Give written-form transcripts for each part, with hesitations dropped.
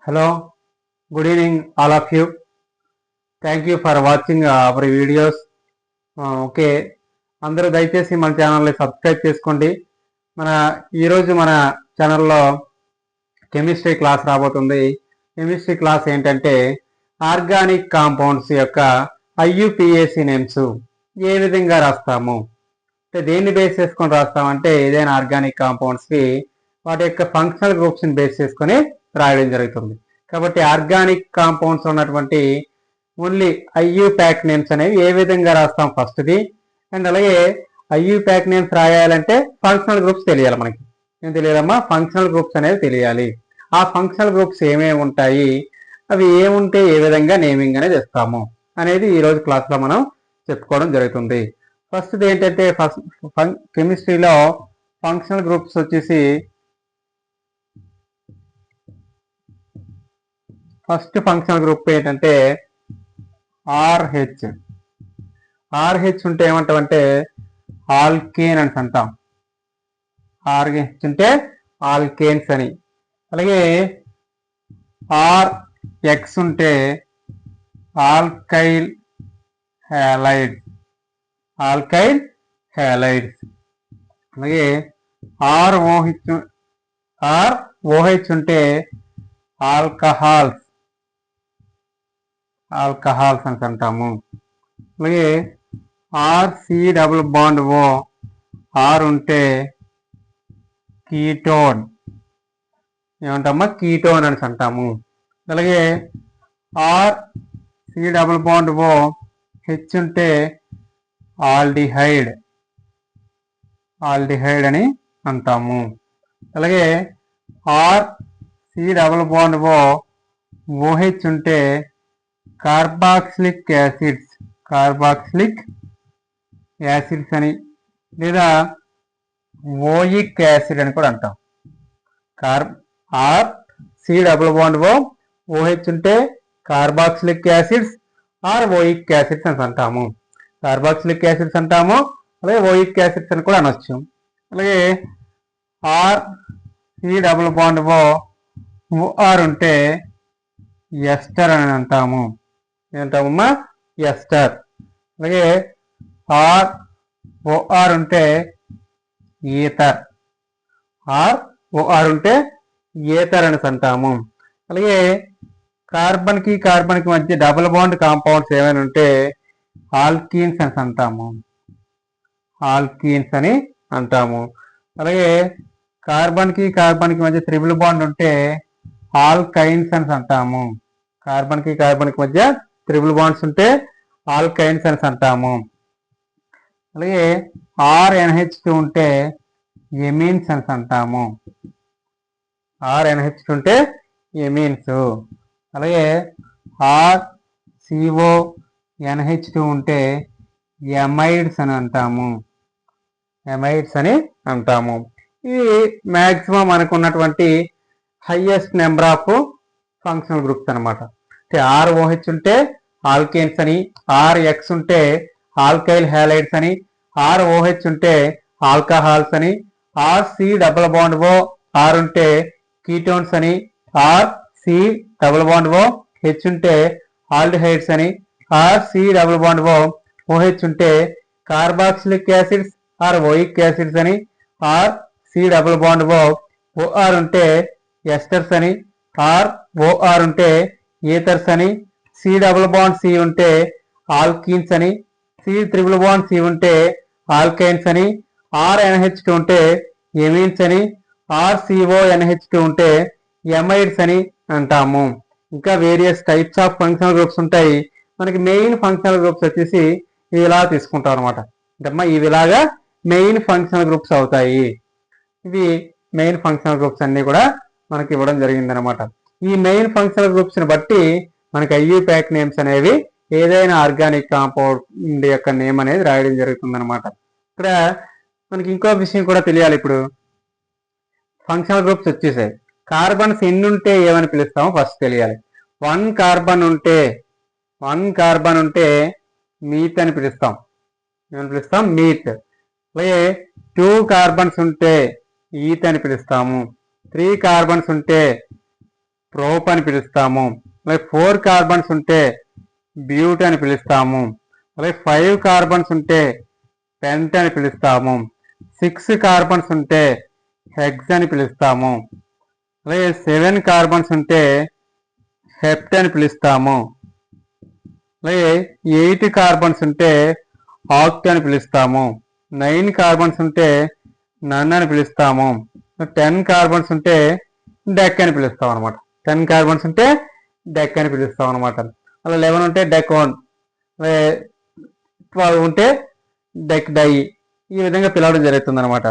Hello, good evening, all of you. Thank you for watching our videos. Okay, అందరూ దయచేసి మన ఛానల్ని subscribe చేసుకోండి. ఈరోజు మన ఛానల్లో కెమిస్ట్రీ క్లాస్ రాబోతుంది. కెమిస్ట్రీ క్లాస్ ఏంటంటే ఆర్గానిక్ కాంపౌండ్స్ యొక్క ఐయుపిఏసి నేమ్స్ ఏ విధంగా రాస్తాము, అంటే దేన్ని బేస్ చేసుకొని రాస్తామంటే ఏదైనా ఆర్గానిక్ కాంపౌండ్స్కి వాటి యొక్క ఫంక్షనల్ గ్రూప్స్ని బేస్ చేసుకొని రాయడం జరుగుతుంది. కాబట్టి ఆర్గానిక్ కాంపౌండ్స్ ఉన్నటువంటి ఓన్లీ ఐయుపాక్ నేమ్స్ అనేవి ఏ విధంగా రాస్తాం ఫస్ట్ది, అండ్ అలాగే ఐయుపాక్ నేమ్స్ రాయాలంటే ఫంక్షనల్ గ్రూప్స్ తెలియాలి. మనకి ఏం తెలియాలమ్మా? ఫంక్షనల్ గ్రూప్స్ అనేవి తెలియాలి. ఆ ఫంక్షనల్ గ్రూప్స్ ఏమేమి ఉంటాయి, అవి ఏముంటే ఏ విధంగా నేమింగ్ అనేది ఇస్తాము అనేది ఈరోజు క్లాస్లో మనం చెప్పుకోవడం జరుగుతుంది. ఫస్ట్ది ఏంటంటే కెమిస్ట్రీలో ఫంక్షనల్ గ్రూప్స్ వచ్చేసి ఫస్ట్ ఫంక్షనల్ గ్రూప్ ఏంటంటే ఆర్హెచ్. ఆర్హెచ్ ఉంటే ఏమంటామంటే ఆల్కేన్ అని అంటాం. ఆర్హెచ్ ఉంటే ఆల్కేన్స్ అని. అలాగే ఆర్ఎక్స్ ఉంటే ఆల్కైల్ హ్యాలైడ్స్. Alkyl halides. అలాగే ఆర్ఓహెచ్ ఉంటే ఆల్కహాల్స్. ఆల్కహాల్స్ అని అంటాము. అలాగే RC double bond O R ఉంటే కీటోన్. ఏమంటామా? కీటోన్ అని అంటాము. అలాగే R C double bond O H ఉంటే ఆల్డిహైడ్. ఆల్డిహైడ్ అని అంటాము. అలాగే R C double bond O OH ఉంటే కార్బాక్సిలిక్ యాసిడ్స్. కార్బాక్సిలిక్ యాసిడ్స్ అని, లేదా ఓయిక్ యాసిడ్ అని కూడా అంటాం. R C double bond O OH ఉంటే carboxylic acids or oic acids అని అంటాము. కార్బాక్సిలిక్ యాసిడ్స్ అంటాము, అలాగే ఓయిక్ యాసిడ్స్ అని కూడా అనొచ్చు. అలాగే R C double bond O OR ఉంటే ఎస్టర్ అని అంటాము. ఏంటామమ్మా? ఎస్టర్. అలాగే ఆర్ ఓఆర్ ఉంటే ఈథర్. ఓఆర్ ఉంటే ఈథర్ అని అంటాము. అలాగే కార్బన్కి మధ్య డబుల్ బాండ్ కాంపౌండ్స్ ఏమైనా ఉంటే ఆల్కీన్స్ అని అంటాము. ఆల్కీన్స్ అని అంటాము. అలాగే కార్బన్కి మధ్య త్రిబుల్ బాండ్ ఉంటే ఆల్కైన్స్ అని అంటాము. కార్బన్కి మధ్య త్రిబుల్ బాండ్స్ ఉంటే ఆల్కైన్స్ అని అంటాము. అలాగే ఆర్ఎన్హెచ్2 ఉంటే ఎమీన్స్ అని అంటాము. ఆర్ఎన్హెచ్2 ఉంటే ఎమీన్స్. అలాగే ఆర్సిఓఎన్హెచ్2 ఉంటే ఎమైడ్స్ అని అంటాము. ఎమైడ్స్ అని అంటాము. ఇవి మ్యాక్సిమం మనకు ఉన్నటువంటి highest number of functional groups అనమాట. ఆర్ఓహెచ్ ఉంటే ఆల్కేన్స్ అని, ఆర్ఎక్స్ ఉంటే ఆల్కైల్ హ్యాలైడ్స్ అని, ఆర్ఓహెచ్ ఉంటే ఆల్కహాల్స్ అని, RC double bond O R ఉంటే కీటోన్స్ అని, RC double bond O H ఉంటే ఆల్డిహైడ్స్ అని, RC double bond O OH ఉంటే carboxylic acids or oic acids అని, RC double bond O OR ఉంటే ఎస్టర్స్ అని, ఓఆర్ ఉంటే ఈథర్స్ అని, సి డబుల్ బాండ్ సి ఉంటే ఆల్కీన్స్ అని, సి త్రిబుల్ బాండ్ సి ఉంటే ఆల్కైన్స్ అని, ఆర్ఎన్హెచ్2 ఉంటే ఎమీన్స్ అని, ఆర్సిఓఎన్హెచ్2 ఉంటే ఎమైడ్స్ అని అంటాము. ఇంకా various types of functional groups ఉంటాయి. మనకి మెయిన్ ఫంక్షనల్ గ్రూప్స్ వచ్చేసి ఇలా తీసుకుంటాం అనమాట. అంటే ఇవిలాగా మెయిన్ ఫంక్షనల్ గ్రూప్స్ అవుతాయి. ఇవి మెయిన్ ఫంక్షనల్ గ్రూప్స్ అన్ని కూడా మనకి ఇవ్వడం జరిగిందనమాట. ఈ మెయిన్ ఫంక్షనల్ గ్రూప్స్ ని బట్టి మనకి ఐయుపాక్ నేమ్స్ అనేవి ఏదైనా ఆర్గానిక్ కాంపౌండ్ యొక్క నేమ్ అనేది రాయడం జరుగుతుంది అనమాట. ఇక్కడ మనకి ఇంకో విషయం కూడా తెలియాలి. ఇప్పుడు ఫంక్షనల్ గ్రూప్స్ వచ్చేసాయి. కార్బన్స్ ఎన్ని ఉంటే ఏమని పిలుస్తామో ఫస్ట్ తెలియాలి. 1 కార్బన్ ఉంటే మీత్ అని పిలుస్తాం. ఏమని పిలుస్తాం? మీత్. అలాగే 2 కార్బన్స్ ఉంటే ఈత్ అని పిలుస్తాము. 3 కార్బన్స్ ఉంటే ప్రోప్ అని పిలుస్తాము. అలాగే 4 కార్బన్స్ ఉంటే బ్యూట్ అని పిలుస్తాము. అలాగే 5 కార్బన్స్ ఉంటే పెంట్ అని పిలుస్తాము. 6 కార్బన్స్ ఉంటే హెక్స్ అని పిలుస్తాము. అలాగే 7 కార్బన్స్ ఉంటే హెప్ట్ అని పిలుస్తాము. అలాగే 8 కార్బన్స్ ఉంటే ఆక్ట్ అని పిలుస్తాము. 9 కార్బన్స్ ఉంటే నన్ అని పిలుస్తాము. 10 కార్బన్స్ ఉంటే డెక్ అని పిలుస్తాం అనమాట. 10 కార్బన్స్ ఉంటే డెక్ అని పిలుస్తాం అనమాట. అలా 11 ఉంటే డెక్ 1, 12 ఉంటే డెక్ డై, ఈ విధంగా పిలవడం జరుగుతుంది అనమాట.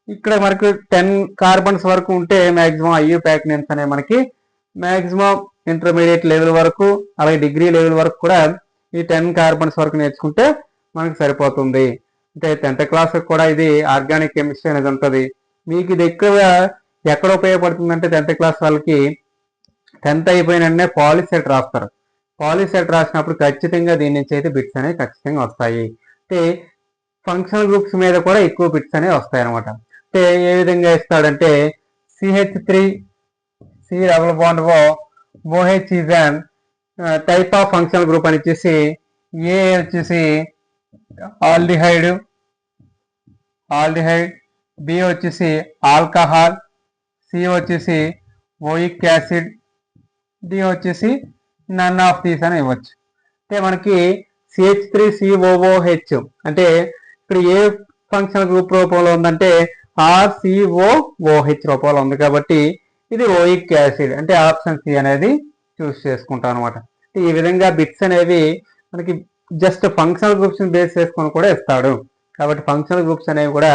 ఇక్కడ మనకు 10 కార్బన్స్ వరకు ఉంటే మ్యాక్సిమం ఐయుపాక్ నేమ్స్ అనే మనకి మ్యాక్సిమం ఇంటర్మీడియట్ లెవెల్ వరకు, అలాగే డిగ్రీ లెవెల్ వరకు కూడా ఈ 10 కార్బన్స్ వరకు నేర్చుకుంటే మనకు సరిపోతుంది. అంటే 10th క్లాస్ కూడా ఇది ఆర్గానిక్ కెమిస్ట్రీ అనేది ఉంటుంది. మీకు ఇది ఎక్కువగా ఎక్కడ ఉపయోగపడుతుంది అంటే 10th క్లాస్ వాళ్ళకి 10th అయిపోయిన వెంటనే పాలిసెట్ రాస్తారు. పాలిసెట్ రాసినప్పుడు ఖచ్చితంగా దీని నుంచి అయితే బిట్స్ అనేవి ఖచ్చితంగా వస్తాయి. అంటే ఫంక్షనల్ గ్రూప్స్ మీద కూడా ఎక్కువ బిట్స్ అనేవి వస్తాయి అనమాట. అంటే ఏ విధంగా ఇస్తాడంటే CH3 C double bond OH is an type of functional group అని ఇచ్చేసి, ఏ వచ్చేసి ఆల్డిహైడ్, బి వచ్చేసి ఆల్కహాల్, సి వచ్చేసి ఓయిక్ యాసిడ్, డి వచ్చేసి నన్ ఆఫ్ దీస్ అని ఇవ్వచ్చు. అంటే మనకి CH3COOH అంటే ఇక్కడ ఏ ఫంక్షనల్ గ్రూప్ రూపంలో ఉందంటే RCOOH రూపంలో ఉంది కాబట్టి ఇది ఓయిక్ యాసిడ్, అంటే ఆప్షన్ సి అనేది చూస్ చేసుకుంటాం అనమాట. ఈ విధంగా బిట్స్ అనేవి మనకి జస్ట్ ఫంక్షనల్ గ్రూప్స్ బేస్ చేసుకొని కూడా ఇస్తాడు. కాబట్టి ఫంక్షనల్ గ్రూప్స్ అనేవి కూడా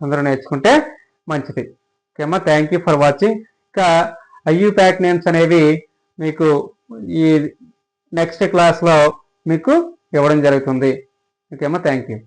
అందరూ నేర్చుకుంటే మంచిది. ఓకేమ్మా, థ్యాంక్ యూ ఫర్ వాచింగ్. ఇంకా ఐయుపాక్ నేమ్స్ అనేవి మీకు ఈ నెక్స్ట్ క్లాస్లో మీకు ఇవ్వడం జరుగుతుంది. ఓకేమ్మా, థ్యాంక్ యూ.